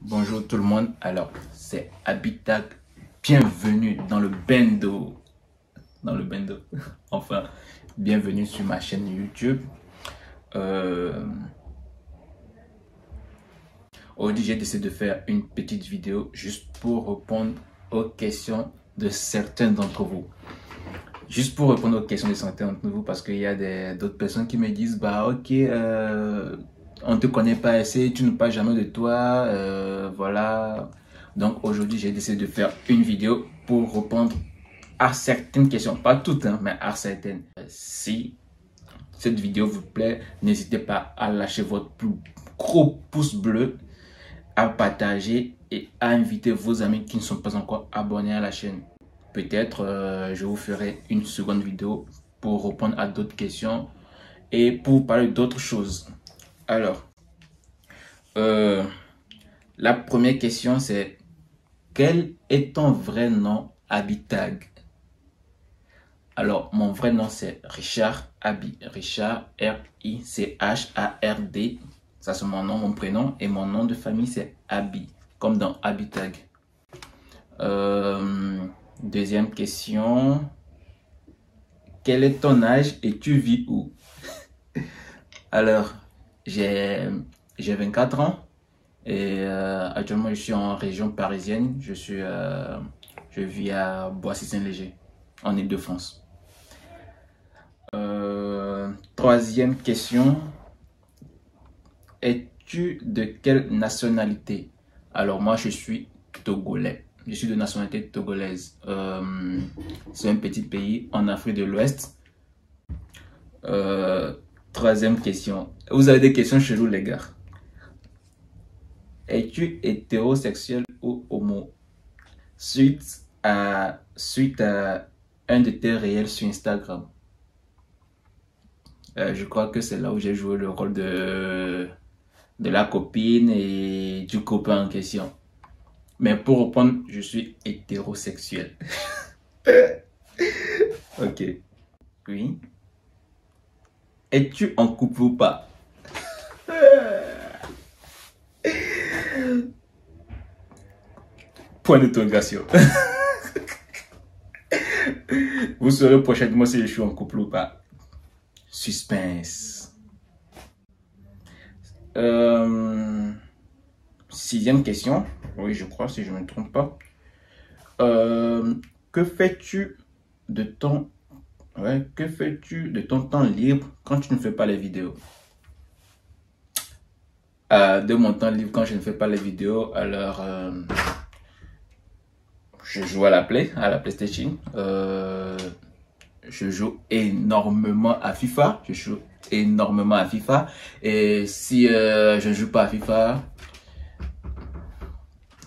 Bonjour tout le monde, alors c'est Habitat, bienvenue dans le bendo, enfin, bienvenue sur ma chaîne YouTube. Aujourd'hui j'ai décidé de faire une petite vidéo juste pour répondre aux questions de certains d'entre vous. Juste pour répondre aux questions de certains d'entre vous, parce qu'il y a d'autres personnes qui me disent, bah ok, on ne te connaît pas assez, tu ne parles jamais de toi, voilà. Donc aujourd'hui, j'ai décidé de faire une vidéo pour répondre à certaines questions. Pas toutes, hein, mais à certaines. Si cette vidéo vous plaît, n'hésitez pas à lâcher votre plus gros pouce bleu, à partager et à inviter vos amis qui ne sont pas encore abonnés à la chaîne. Peut-être je vous ferai une seconde vidéo pour répondre à d'autres questions et pour parler d'autres choses. Alors, la première question c'est: quel est ton vrai nom Habitag? Alors, mon vrai nom c'est Richard Abi. Richard, R-I-C-H-A-R-D. Ça c'est mon nom, mon prénom. Et mon nom de famille c'est Abi, comme dans Habitag. Deuxième question. Quel est ton âge et tu vis où? Alors, j'ai 24 ans et actuellement je suis en région parisienne. Je vis à Boissy-Saint-Léger, en Île-de-France. Troisième question. Es-tu de quelle nationalité? Alors moi je suis togolais. Je suis de nationalité togolaise. C'est un petit pays en Afrique de l'Ouest. Troisième question. Vous avez des questions chelou les gars. Es-tu hétérosexuel ou homo? Suite à un de tes réels sur Instagram. Je crois que c'est là où j'ai joué le rôle de la copine et du copain en question. Mais pour répondre, je suis hétérosexuel. Ok. Oui. Es-tu en couple ou pas? Point d'interrogation. Vous saurez prochainement si je suis en couple ou pas. Suspense. Sixième question. Oui, je crois, si je ne me trompe pas. Que fais-tu de ton temps libre quand tu ne fais pas les vidéos? De mon temps libre quand je ne fais pas les vidéos, alors je joue à la PlayStation. Je joue énormément à FIFA. Et si je ne joue pas à FIFA,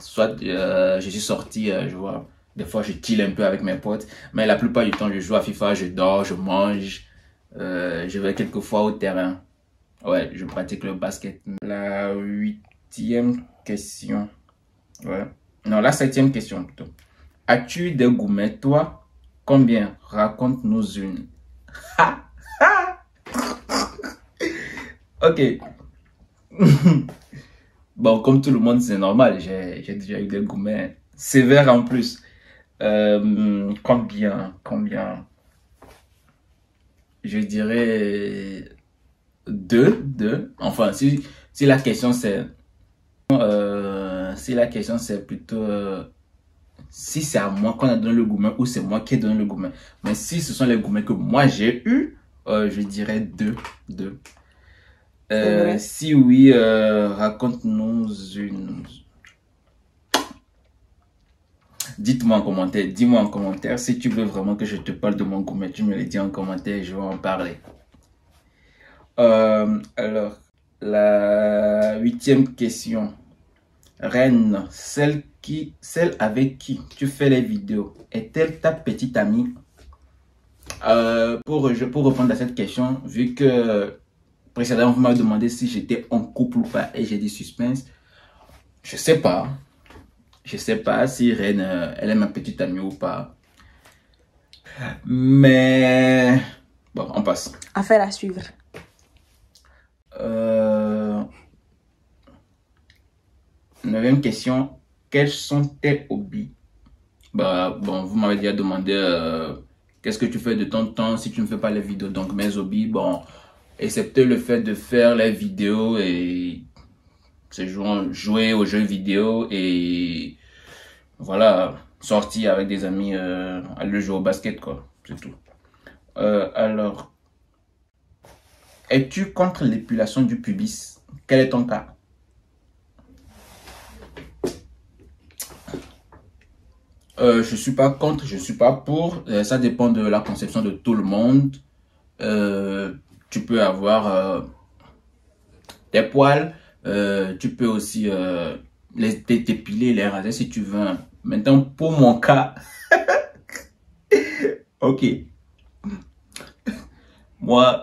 soit je suis sorti, je vois, des fois je chill un peu avec mes potes, mais la plupart du temps je joue à FIFA, je dors, je mange, je vais quelques fois au terrain. Ouais, je pratique le basket. La huitième question. Ouais. Non, la septième question plutôt. As-tu des gourmets, toi? Combien? Raconte-nous une. Ok. Bon, comme tout le monde, c'est normal. J'ai déjà eu des gourmets sévères en plus. Combien? Je dirais deux. Enfin, si la question c'est plutôt si c'est à moi qu'on a donné le gourmet ou c'est moi qui ai donné le gourmet. Mais si ce sont les gourmets que moi j'ai eu, je dirais deux. Si oui, raconte-nous une. Dis-moi en commentaire si tu veux vraiment que je te parle de mon gourmet. Tu me le dis en commentaire et je vais en parler. Alors, la huitième question. Reine, celle avec qui tu fais les vidéos, est-elle ta petite amie? Pour répondre à cette question, vu que précédemment vous m'avez demandé si j'étais en couple ou pas et j'ai dit suspense, je sais pas. Je sais pas si Reine, elle est ma petite amie ou pas. Mais bon, on passe. Affaire à suivre. 9e question. Quels sont tes hobbies? Bah, bon, vous m'avez déjà demandé qu'est-ce que tu fais de ton temps si tu ne fais pas les vidéos. Donc, mes hobbies, bon, excepté le fait de faire les vidéos et c'est jouer aux jeux vidéo et voilà, sortir avec des amis, aller jouer au basket, quoi. C'est tout. Alors, es-tu contre l'épilation du pubis? Quel est ton cas? Je suis pas contre, je suis pas pour. Ça dépend de la conception de tout le monde. Tu peux avoir des poils. Tu peux aussi les t'épiler, les raser si tu veux. Maintenant, pour mon cas, ok. Moi,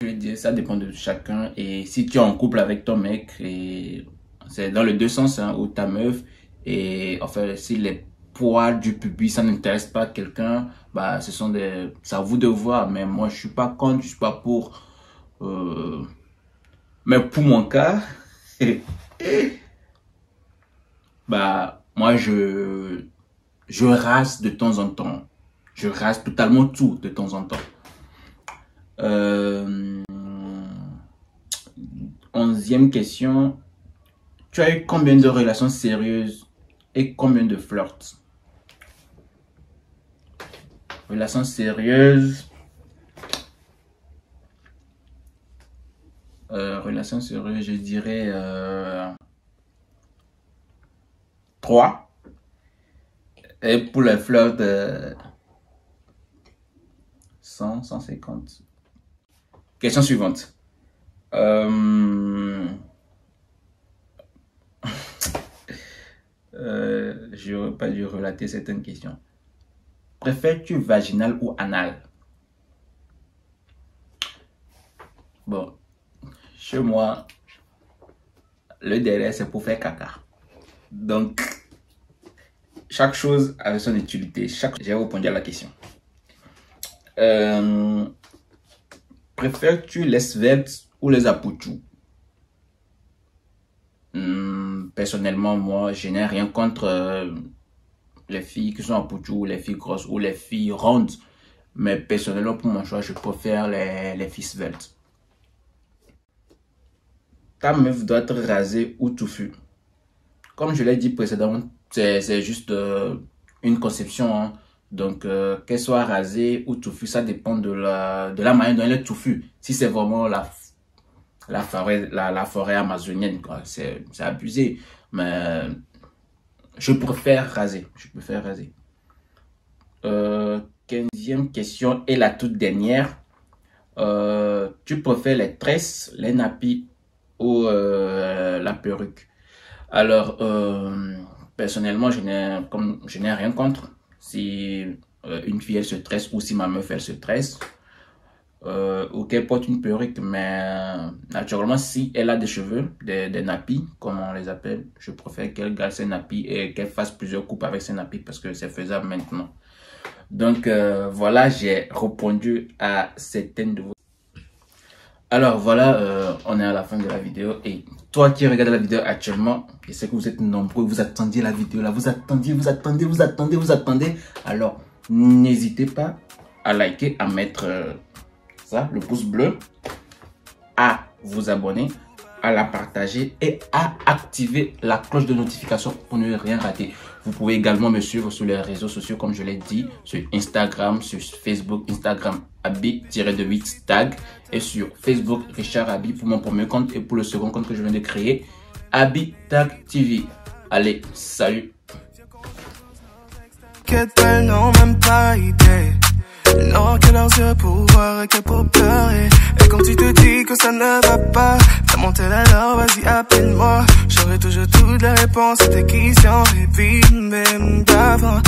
je veux dire, ça dépend de chacun. Et si tu es en couple avec ton mec, et c'est dans les deux sens, hein, ou ta meuf, et enfin, si les poils du pubis, ça n'intéresse pas quelqu'un, bah, c'est à vous de voir. Mais moi, je suis pas contre, je suis pas pour. Mais pour mon cas, bah, moi, je rase de temps en temps. Je rase totalement tout de temps en temps. 11e question. Tu as eu combien de relations sérieuses et combien de flirts? Relations sérieuses. Relations sérieuses, je dirais 3. Et pour les flirts, 100, 150. Question suivante. Je n'aurais pas dû relater certaines questions. Préfères-tu vaginal ou anal? Bon, chez moi, le délai c'est pour faire caca. Donc, chaque chose a son utilité. J'ai répondu à la question. Préfères-tu les sveltes ou les apouchous? Personnellement, moi, je n'ai rien contre les filles qui sont apouchous, les filles grosses ou les filles rondes. Mais personnellement, pour mon choix, je préfère les filles sveltes. Ta meuf doit être rasée ou touffue. Comme je l'ai dit précédemment, c'est juste une conception, hein. Donc, qu'elle soit rasée ou touffue, ça dépend de la manière dont elle est touffue. Si c'est vraiment la forêt amazonienne, quoi, c'est abusé. Mais je préfère raser. 15e question et la toute dernière. Tu préfères les tresses, les nappies ou la perruque? Alors, personnellement, je n'ai rien contre. Si une fille elle se tresse ou si ma meuf elle se tresse ou qu'elle porte une perruque, mais naturellement si elle a des cheveux, des nappis comme on les appelle, je préfère qu'elle garde ses nappis et qu'elle fasse plusieurs coupes avec ses nappis parce que c'est faisable maintenant. Donc voilà, j'ai répondu à certaines de vos... Alors voilà, on est à la fin de la vidéo et toi qui regardes la vidéo actuellement, je sais que vous êtes nombreux, vous attendiez la vidéo là, vous attendez. Alors n'hésitez pas à liker, à mettre le pouce bleu, à vous abonner, à la partager et à activer la cloche de notification pour ne rien rater. Vous pouvez également me suivre sur les réseaux sociaux comme je l'ai dit, sur Instagram, sur Facebook, Instagram Abi-8 tag et sur Facebook Richard Abi pour mon premier compte et pour le second compte que je viens de créer, Abi Tag TV. Allez, salut. Non, même pas idée. Elle n'aura que leurs yeux pour voir et que pour pleurer. Et quand tu te dis que ça ne va pas, fais monter alors, vas-y appelle-moi. J'aurai toujours toutes les réponses à tes questions, et puis même d'avant.